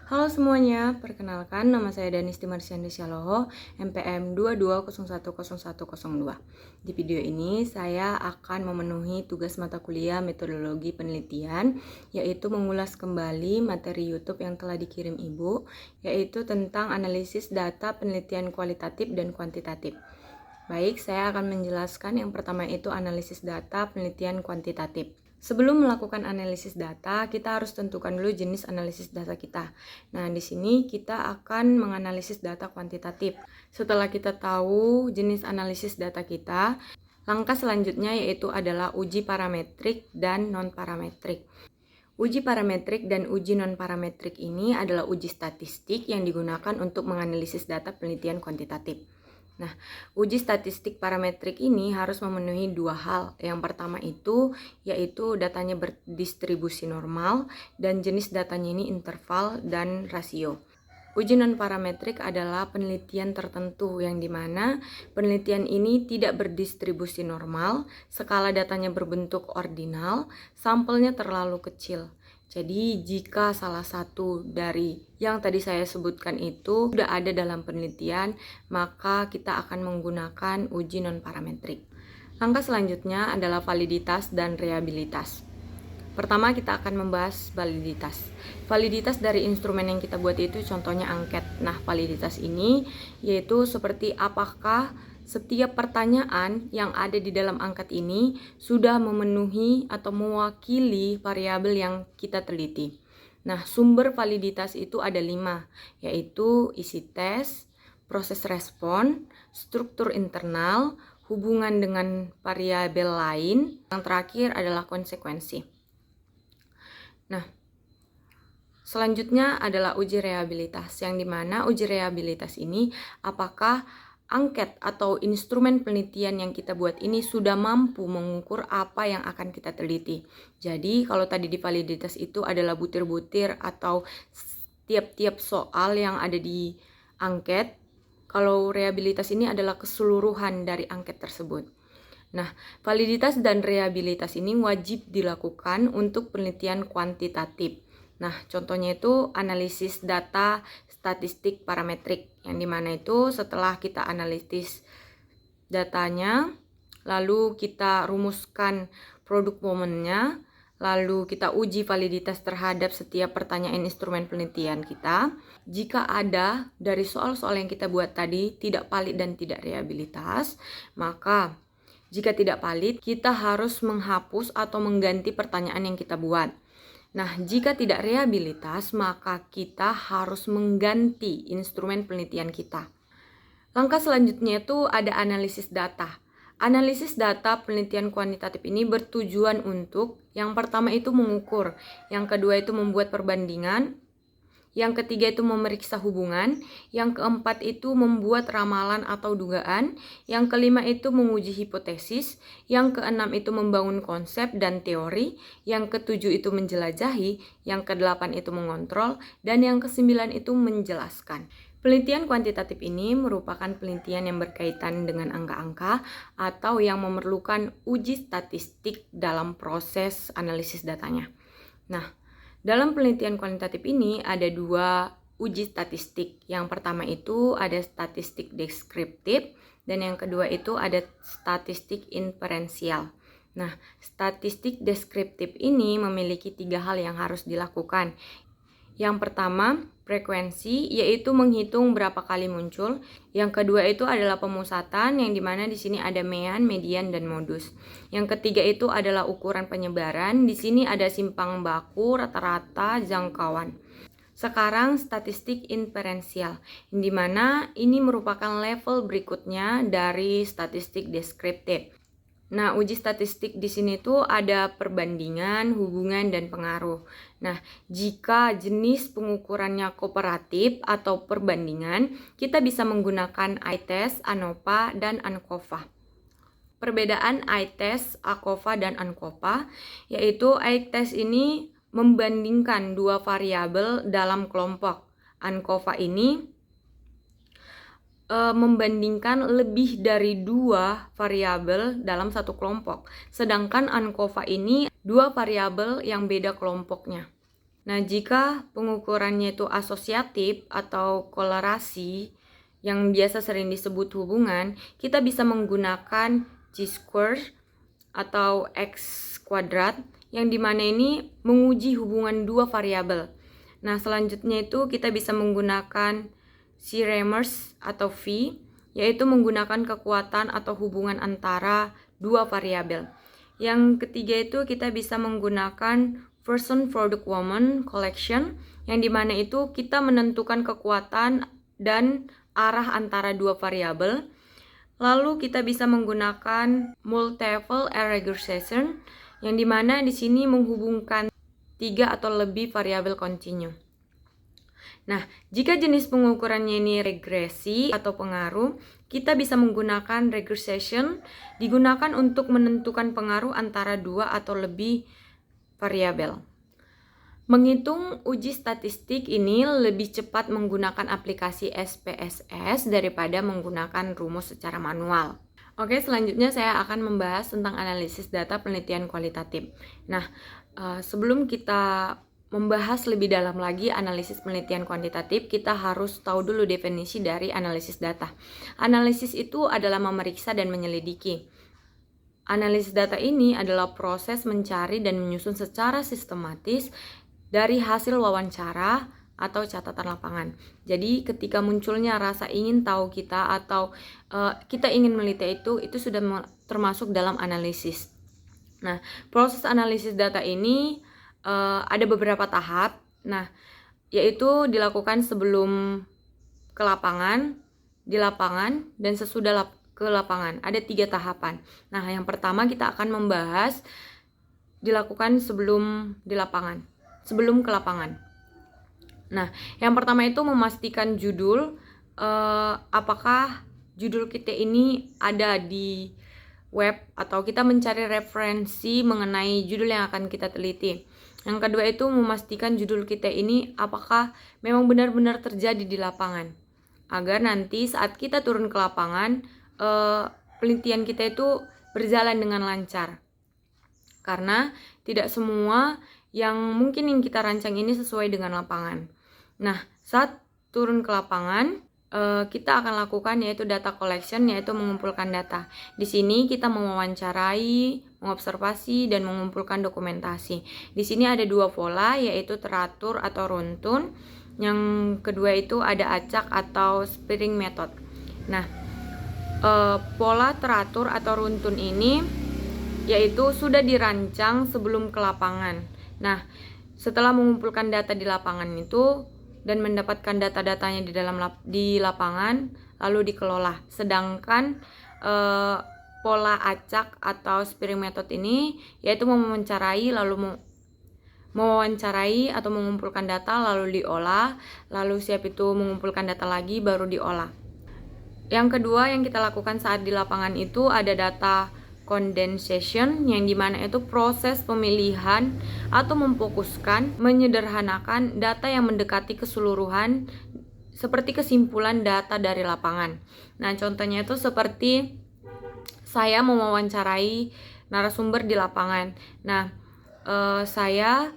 Halo semuanya, perkenalkan nama saya Danisti Marsyanda Syaloho, MPM 22010102. Di video ini saya akan memenuhi tugas mata kuliah metodologi penelitian, yaitu mengulas kembali materi YouTube yang telah dikirim Ibu, yaitu tentang analisis data penelitian kualitatif dan kuantitatif. Baik, saya akan menjelaskan yang pertama itu analisis data penelitian kuantitatif. Sebelum melakukan analisis data, kita harus tentukan dulu jenis analisis data kita. Nah, di sini kita akan menganalisis data kuantitatif. Setelah kita tahu jenis analisis data kita, langkah selanjutnya yaitu adalah uji parametrik dan non-parametrik. Uji parametrik dan uji non-parametrik ini adalah uji statistik yang digunakan untuk menganalisis data penelitian kuantitatif. Nah, uji statistik parametrik ini harus memenuhi dua hal. Yang pertama itu yaitu datanya berdistribusi normal dan jenis datanya ini interval dan rasio. Uji non-parametrik adalah penelitian tertentu yang dimana penelitian ini tidak berdistribusi normal, skala datanya berbentuk ordinal, sampelnya terlalu kecil. Jadi jika salah satu dari yang tadi saya sebutkan itu sudah ada dalam penelitian, maka kita akan menggunakan uji non-parametrik. Langkah selanjutnya adalah validitas dan reliabilitas. Pertama kita akan membahas validitas. Validitas dari instrumen yang kita buat itu contohnya angket. Nah, validitas ini yaitu seperti apakah setiap pertanyaan yang ada di dalam angket ini sudah memenuhi atau mewakili variabel yang kita teliti. Nah, sumber validitas itu ada 5, yaitu isi tes, proses respon, struktur internal, hubungan dengan variabel lain, yang terakhir adalah konsekuensi. Nah, selanjutnya adalah uji reliabilitas, yang dimana uji reliabilitas ini apakah angket atau instrumen penelitian yang kita buat ini sudah mampu mengukur apa yang akan kita teliti. Jadi kalau tadi di validitas itu adalah butir-butir atau tiap-tiap soal yang ada di angket, kalau reliabilitas ini adalah keseluruhan dari angket tersebut. Nah, validitas dan reliabilitas ini wajib dilakukan untuk penelitian kuantitatif. Nah, contohnya itu analisis data statistik parametrik, yang dimana itu setelah kita analisis datanya, lalu kita rumuskan produk momennya, lalu kita uji validitas terhadap setiap pertanyaan instrumen penelitian kita. Jika ada dari soal-soal yang kita buat tadi tidak valid dan tidak reliabilitas, maka jika tidak valid, kita harus menghapus atau mengganti pertanyaan yang kita buat. Nah, jika tidak reliabilitas, maka kita harus mengganti instrumen penelitian kita. Langkah selanjutnya itu ada analisis data. Analisis data penelitian kuantitatif ini bertujuan untuk yang pertama itu mengukur, yang kedua itu membuat perbandingan, yang ketiga itu memeriksa hubungan, yang keempat itu membuat ramalan atau dugaan, yang kelima itu menguji hipotesis, yang keenam itu membangun konsep dan teori, yang ketujuh itu menjelajahi, yang kedelapan itu mengontrol, dan yang kesembilan itu menjelaskan. Penelitian kuantitatif ini merupakan penelitian yang berkaitan dengan angka-angka atau yang memerlukan uji statistik dalam proses analisis datanya. Nah, dalam penelitian kuantitatif ini ada dua uji statistik. Yang pertama itu ada statistik deskriptif dan yang kedua itu ada statistik inferensial. Nah, statistik deskriptif ini memiliki 3 hal yang harus dilakukan. Yang pertama, frekuensi, yaitu menghitung berapa kali muncul. Yang kedua itu adalah pemusatan, yang dimana di sini ada mean, median, dan modus. Yang ketiga itu adalah ukuran penyebaran. Di sini ada simpang baku, rata-rata, jangkauan. Sekarang statistik inferensial, yang dimana ini merupakan level berikutnya dari statistik deskriptif. Nah, uji statistik di sini tuh ada perbandingan, hubungan, dan pengaruh. Nah, jika jenis pengukurannya kooperatif atau perbandingan, kita bisa menggunakan I-test, ANOVA, dan ANCOVA. Perbedaan I-test, ANCOVA, dan ANCOVA, yaitu I-test ini membandingkan dua variabel dalam kelompok. ANCOVA ini membandingkan lebih dari 2 variabel dalam satu kelompok. Sedangkan ANCOVA ini 2 variabel yang beda kelompoknya. Nah, jika pengukurannya itu asosiatif atau kolerasi yang biasa sering disebut hubungan, kita bisa menggunakan chi-square atau x kuadrat yang dimana ini menguji hubungan dua variabel. Nah, selanjutnya itu kita bisa menggunakan Cramer's atau V, yaitu menggunakan kekuatan atau hubungan antara dua variabel. Yang ketiga itu kita bisa menggunakan Person Product Woman Collection, yang dimana itu kita menentukan kekuatan dan arah antara dua variabel. Lalu kita bisa menggunakan multiple regression, yang dimana di sini menghubungkan 3 atau lebih variabel kontinu. Nah, jika jenis pengukurannya ini regresi atau pengaruh, kita bisa menggunakan regression, digunakan untuk menentukan pengaruh antara 2 atau lebih variabel. Menghitung uji statistik ini lebih cepat menggunakan aplikasi SPSS daripada menggunakan rumus secara manual. Oke, selanjutnya saya akan membahas tentang analisis data penelitian kualitatif. Nah, sebelum kita membahas lebih dalam lagi analisis penelitian kuantitatif, kita harus tahu dulu definisi dari analisis data. Analisis itu adalah memeriksa dan menyelidiki. Analisis data ini adalah proses mencari dan menyusun secara sistematis dari hasil wawancara atau catatan lapangan. Jadi ketika munculnya rasa ingin tahu kita atau kita ingin meneliti itu sudah termasuk dalam analisis. Nah, proses analisis data ini ada beberapa tahap. Nah, yaitu dilakukan sebelum ke lapangan, di lapangan, dan sesudah ke lapangan. Ada 3 tahapan. Nah, yang pertama kita akan membahas dilakukan sebelum di lapangan, sebelum ke lapangan. Nah, yang pertama itu memastikan judul, apakah judul kita ini ada di web atau kita mencari referensi mengenai judul yang akan kita teliti. Yang kedua itu memastikan judul kita ini apakah memang benar-benar terjadi di lapangan, agar nanti saat kita turun ke lapangan, penelitian kita itu berjalan dengan lancar. Karena tidak semua yang mungkin yang kita rancang ini sesuai dengan lapangan. Nah, saat turun ke lapangan, kita akan lakukan yaitu data collection, yaitu mengumpulkan data. Di sini kita mewawancarai, mengobservasi, dan mengumpulkan dokumentasi. Di sini ada 2 pola, yaitu teratur atau runtun. Yang kedua itu ada acak atau spreading method. Nah, pola teratur atau runtun ini yaitu sudah dirancang sebelum ke lapangan. Nah, setelah mengumpulkan data di lapangan itu dan mendapatkan data-datanya di lapangan, lalu dikelola. Sedangkan pola acak atau spreading method ini yaitu mewawancarai atau mengumpulkan data lalu diolah, lalu siap itu mengumpulkan data lagi baru diolah. Yang kedua yang kita lakukan saat di lapangan itu ada data condensation, yang dimana itu proses pemilihan atau memfokuskan, menyederhanakan data yang mendekati keseluruhan seperti kesimpulan data dari lapangan. Nah, contohnya itu seperti saya mewawancarai narasumber di lapangan. Nah, saya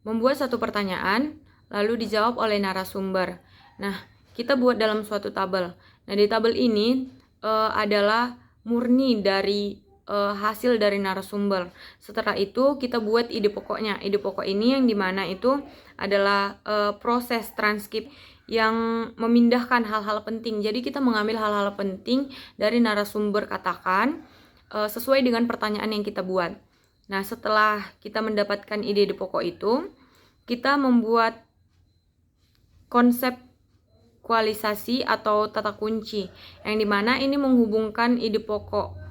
membuat satu pertanyaan lalu dijawab oleh narasumber. Nah, kita buat dalam suatu tabel. Nah, di tabel ini adalah murni dari hasil dari narasumber. Setelah itu kita buat ide pokoknya. Ide pokok ini yang dimana itu adalah proses transkrip yang memindahkan hal-hal penting. Jadi kita mengambil hal-hal penting dari narasumber katakan sesuai dengan pertanyaan yang kita buat. Nah, setelah kita mendapatkan ide pokok itu, kita membuat konsep kualisasi atau tata kunci, yang dimana ini menghubungkan ide pokok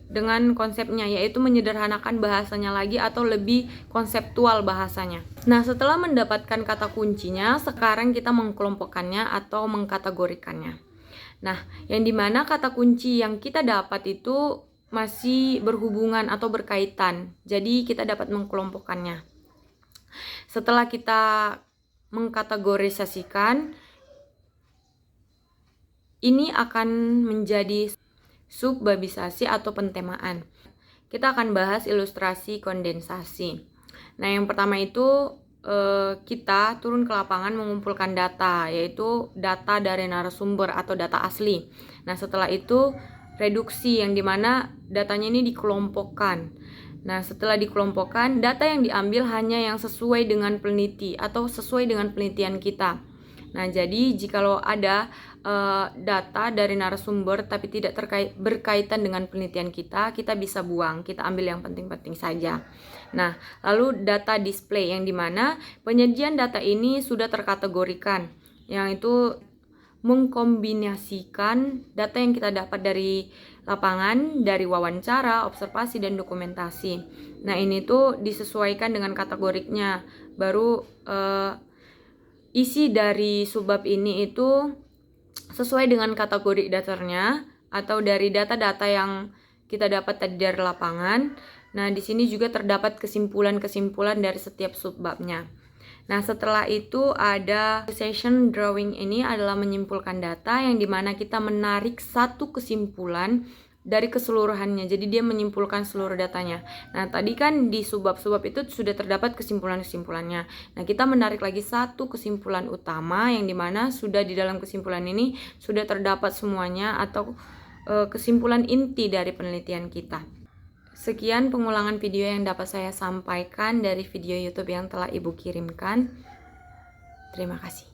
dengan konsepnya, yaitu menyederhanakan bahasanya lagi atau lebih konseptual bahasanya. Nah, setelah mendapatkan kata kuncinya, sekarang kita mengkelompokkannya atau mengkategorikannya. Nah, yang dimana kata kunci yang kita dapat itu masih berhubungan atau berkaitan, jadi kita dapat mengkelompokkannya. Setelah kita mengkategorisasikan, ini akan menjadi subbabisasi atau pentemaan. Kita akan bahas ilustrasi kondensasi. Nah, yang pertama itu kita turun ke lapangan mengumpulkan data, yaitu data dari narasumber atau data asli. Nah, setelah itu reduksi, yang dimana datanya ini dikelompokkan. Nah, setelah dikelompokkan, data yang diambil hanya yang sesuai dengan peneliti atau sesuai dengan penelitian kita. Nah, jadi jikalau ada data dari narasumber tapi tidak berkaitan dengan penelitian kita bisa buang, kita ambil yang penting-penting saja. Nah, lalu data display, yang dimana penyajian data ini sudah terkategorikan, yang itu mengkombinasikan data yang kita dapat dari lapangan, dari wawancara, observasi, dan dokumentasi. Nah, ini tuh disesuaikan dengan kategoriknya, baru isi dari subbab ini itu sesuai dengan kategori dasarnya atau dari data-data yang kita dapat tadi dari lapangan. Nah, di sini juga terdapat kesimpulan-kesimpulan dari setiap subbabnya. Nah, setelah itu ada session drawing. Ini adalah menyimpulkan data, yang dimana kita menarik satu kesimpulan dari keseluruhannya. Jadi dia menyimpulkan seluruh datanya. Nah, tadi kan di subbab-subbab itu sudah terdapat kesimpulan-kesimpulannya. Nah, kita menarik lagi satu kesimpulan utama, yang dimana sudah di dalam kesimpulan ini sudah terdapat semuanya atau kesimpulan inti dari penelitian kita. Sekian pengulangan video yang dapat saya sampaikan dari video YouTube yang telah Ibu kirimkan. Terima kasih.